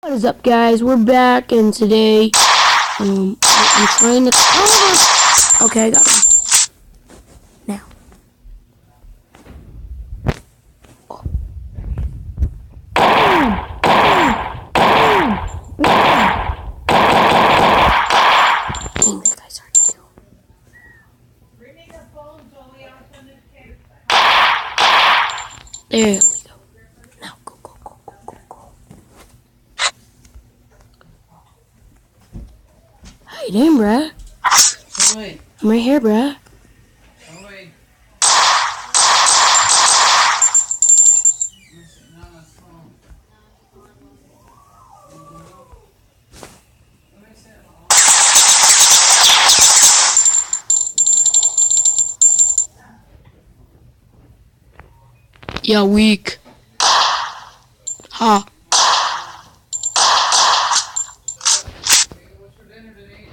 What is up, guys? We're back, and today, I'm trying to. Oh! Okay, I got him. Now. Oh. Dang, that guy's hard to kill. There we go. Now, go, go, go, go, go, go. How you doing, bruh? Wait. I'm right here, bruh. Wait. Yeah, weak. Ha. What's for dinner today?